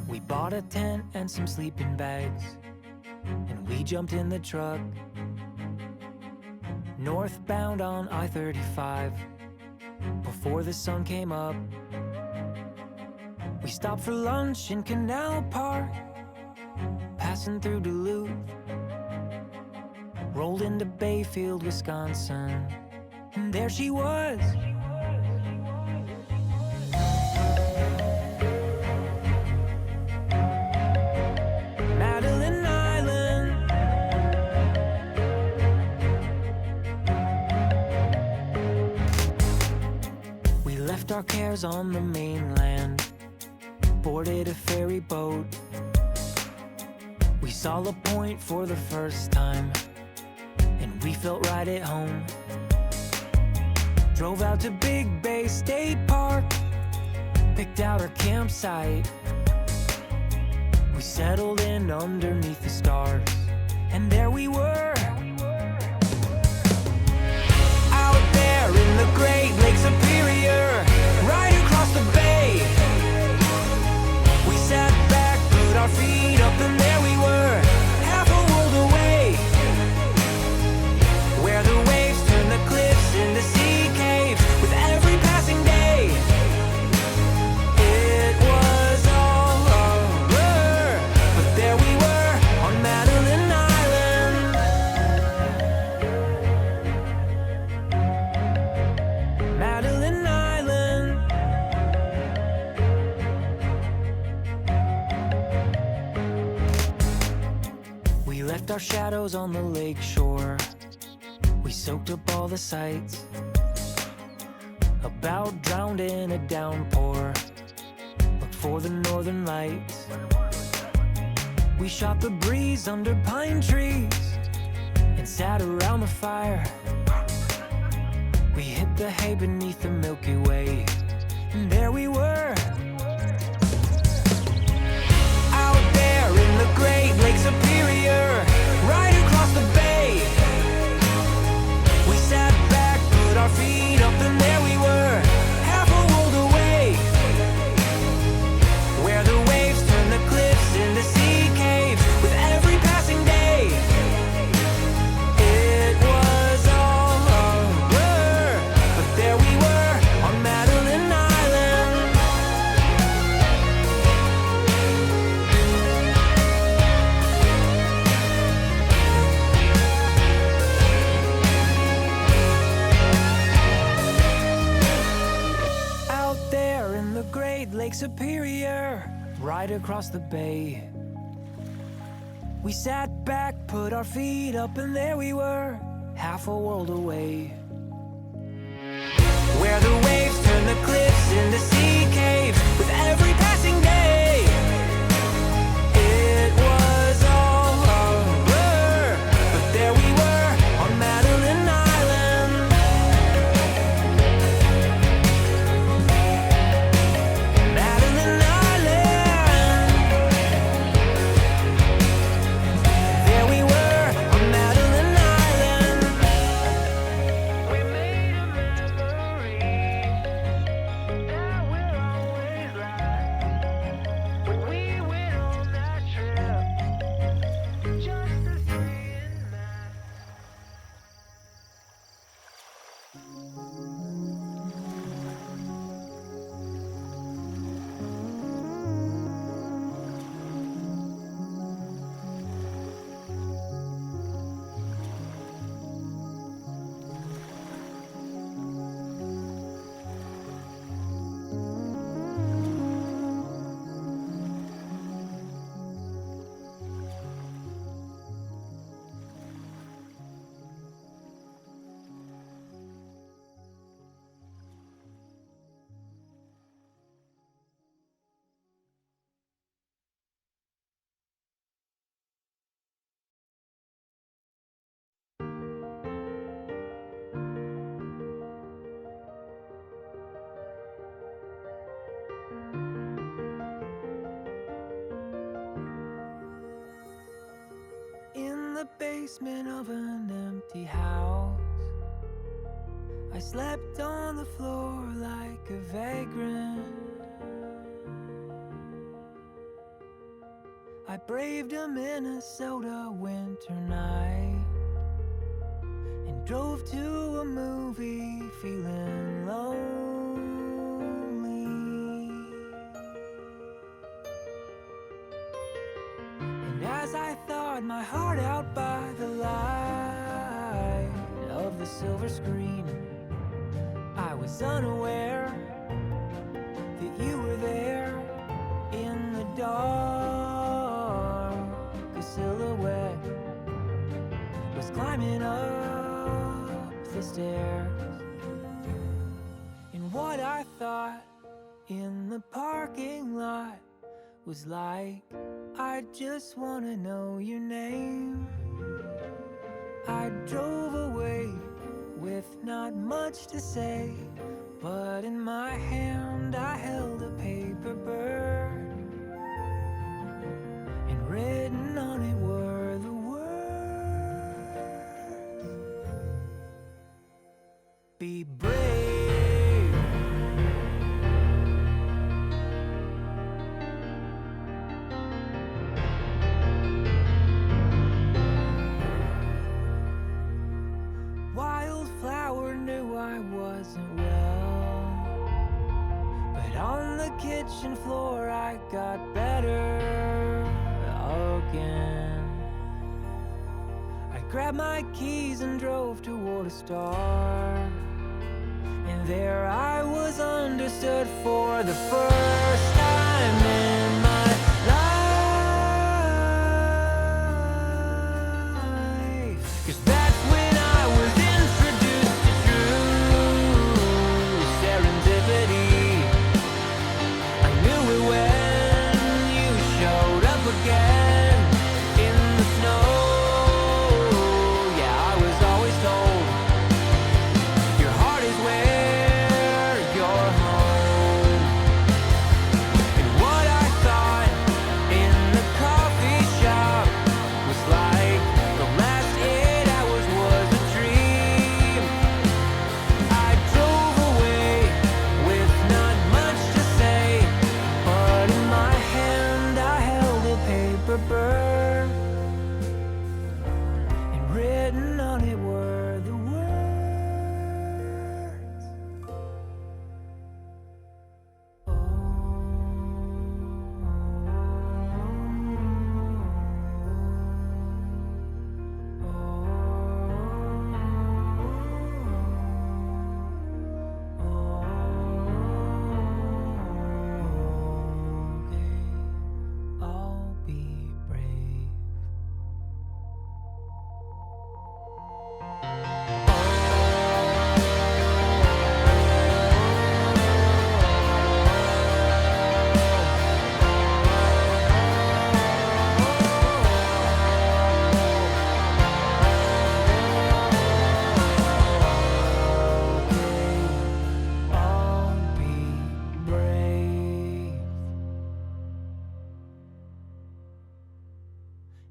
We bought a tent and some sleeping bags, and we jumped in the truck. Northbound on I-35, before the sun came up. We stopped for lunch in Canal Park, passing through Duluth. Rolled into Bayfield, Wisconsin, and there she was. Madeline Island. We left our cares on the mainland, boarded a ferry boat. We saw La Point for the first time, and we felt right at home. Drove out to Big Bay State Park, picked out our campsite. We settled in underneath the stars, and there we were. Out there in the Great Lake Superior, right across the bay. We sat back, put our feet up, and there we were, half a world away. Where the waves turn the cliffs into sea caves with every passing day. It was all a blur, but there we were on Madeline Island. Madeline Island. We left our shadows on the lake shore. We soaked up all the sights, about drowned in a downpour. Looked for the northern lights. We shot the breeze under pine trees and sat around the fire. We hit the hay beneath the Milky Way, and there we were. Out there in the Great Lake Superior, right across the bay. We sat back, put our feet up, and there we were, half a world away. Where the waves turn the cliffs into sea caves with every passing day. It was all a blur, but there we were on Madeline Island. Out there in the Great Lake Superior, right across the bay. We sat back, put our feet up, and there we were, half a world away. Where the waves turn the cliffs into sea caves with every passing day. It was all a blur, but there we were on Madeline Island. Madeline Island. There we were on Madeline Island. We made a memory that will always last. When we went on that trip, just the three and Matt. In the basement of an empty house, I slept on the floor like a vagrant. braved a Minnesota winter night and drove to a movie feeling lonely. And as I thawed my heart out by the light of the silver screen, I was unaware that you were there in the dark. A silhouette was climbing up the stairs, and what I thought in the parking lot was like, I just wanna know your name. I drove away with not much to say, but in my hand I held a paper bird, and written on it were the words, be brave. Wildflower knew I wasn't well, but on the kitchen floor I got better again. I grabbed my keys and drove toward a star, and there I was understood for the first time in my life. 'Cause that's when I was introduced to true serendipity. I knew it when you showed up again in the snow. Yeah, I was always told your heart is where you're home. And what I thought in the coffee shop was like the last 8 hours was a dream. I drove away with not much to say, but in my hand I held a paper bird, and written on it were the words, oh, okay, I'll be brave. I'll be brave.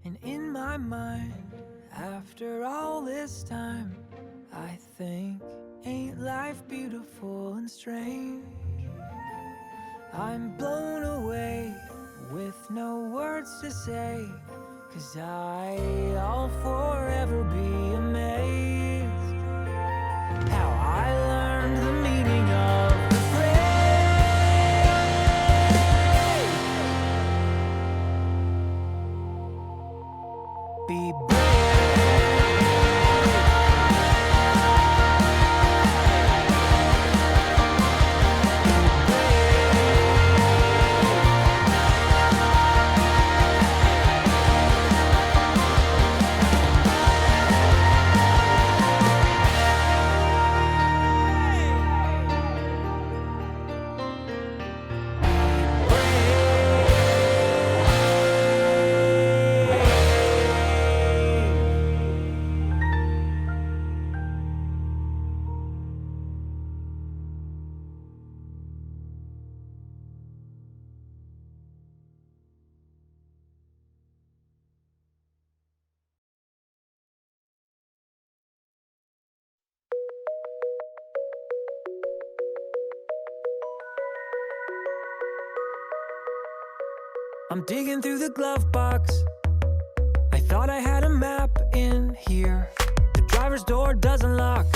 And in my mind, after all this time, I think, ain't life beautiful and strange? I'm blown away with no words to say, 'cause I'll forever be amazed how I learned the meaning of the phrase, be brave. I'm digging through the glove box. I thought I had a map in here. The driver's door doesn't lock.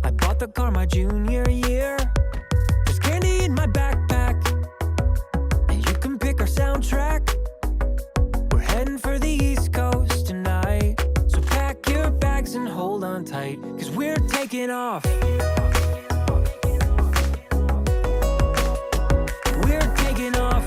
I bought the car my junior year. There's candy in my backpack, and you can pick our soundtrack. We're heading for the East Coast tonight, so pack your bags and hold on tight, 'cause we're taking off. We're taking off.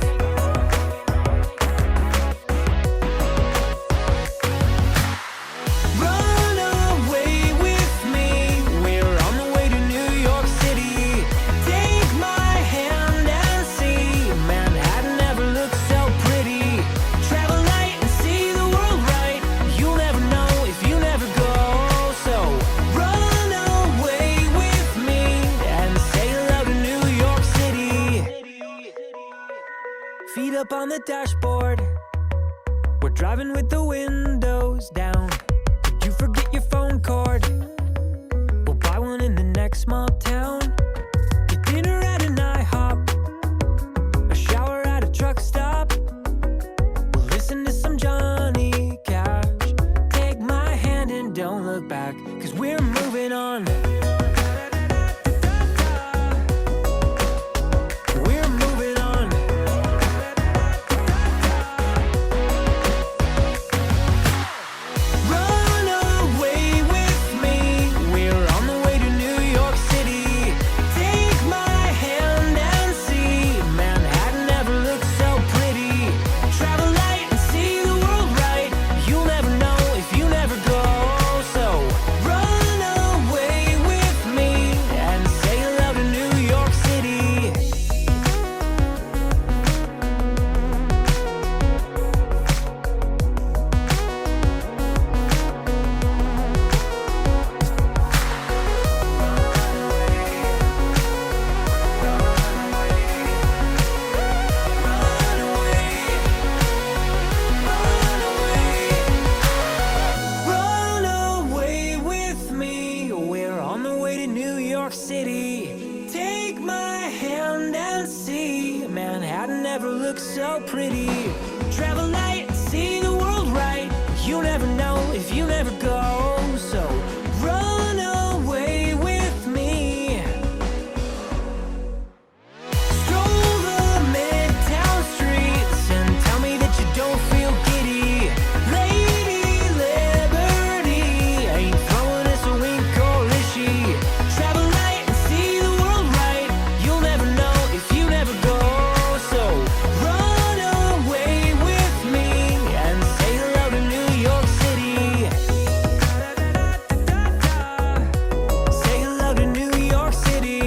Run away with me. We're on the way to New York City. Take my hand and see Manhattan never looks so pretty. Travel light and see the world right. You'll never know if you never go. So run away with me and say hello to New York City. Feet up on the dashboard. We're driving with the windows down. Did you forget your phone cord? We'll buy one in the next small town. Get dinner at an IHOP, a shower at a truck stop. We'll listen to some Johnny Cash. Take my hand and don't look back, 'cause we're moving on. We're moving on. Run away with me. We're on the way to New York City. Take my hand and see Manhattan never looks so pretty. Travel light and see the world right. You'll never know if you never go. So run away with me and say hello to New York City. Run away with me. We're on the way to New York City. Take my hand and see Manhattan never looks so pretty. Travel light and see the world right. You never know if you never go. So run away with me. Stroll the midtown streets and tell me that you don't feel giddy. Lady Liberty ain't throwing us a wink or is she? Travel light and see the world right. You'll never know if you never go. So run away with me and say hello to New York City. Say hello to New York City.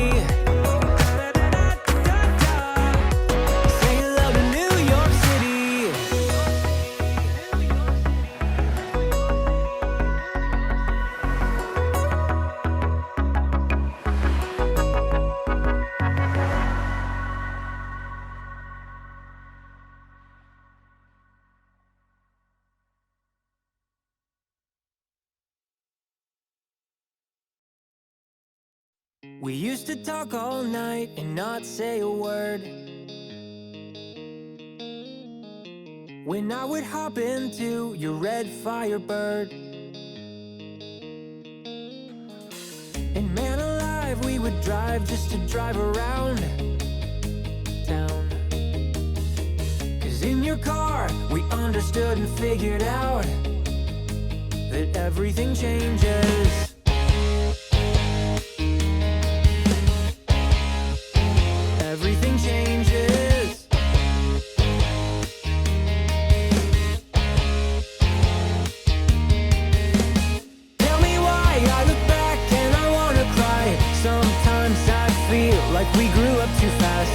Say hello to New York City. We used to talk all night and not say a word. When I would hop into your red Firebird, and man alive, we would drive just to drive around town. 'Cause in your car, we understood and figured out that everything changes. Everything changes. Tell me why I look back and I wanna cry. Sometimes I feel like we grew up too fast.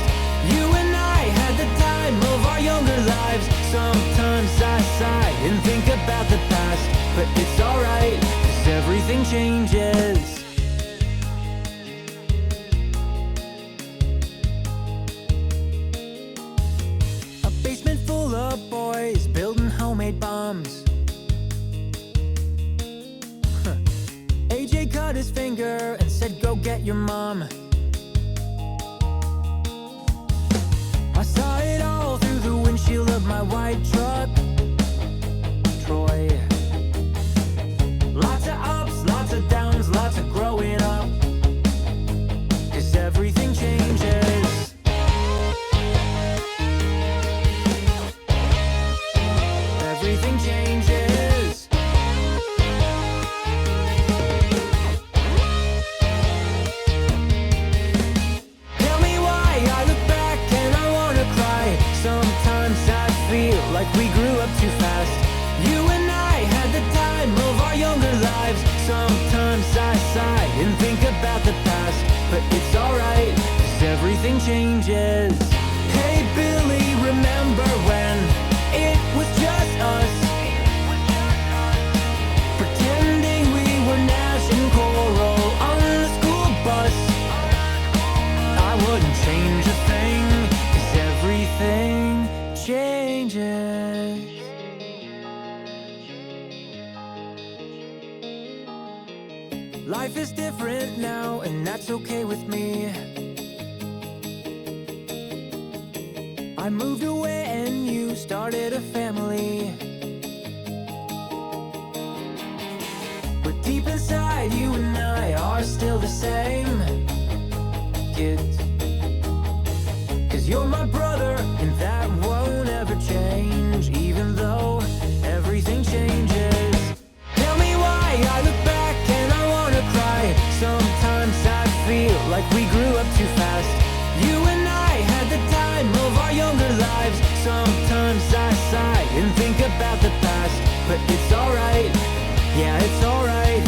You and I had the time of our younger lives. Sometimes I sigh and think about the past, but it's alright, 'cause everything changes. A basement full of boys building homemade bombs. AJ cut his finger and said, "Go get your mom." I saw it all through the windshield but it's alright, 'cause everything changes. Hey Billy, remember when it was just us, pretending we were Nash and Coral on the school bus? I wouldn't change a thing, 'cause everything changes. Life is different now, and that's okay with me. I moved away and you started a family, but deep inside you and I are still the same kids. 'Cause you're my brother and that won't ever change, even though everything changes. Tell me why I look back and I wanna cry. Sometimes I feel like we grew up too fast. You and I had the time of our younger lives. Sometimes I sigh and think about the past, but it's alright, yeah, it's alright.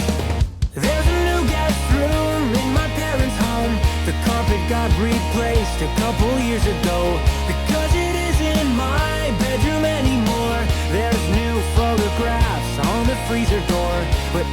There's a new guest room in my parents' home. The carpet got replaced a couple years ago, because it isn't my bedroom anymore. There's new photographs on the freezer door, but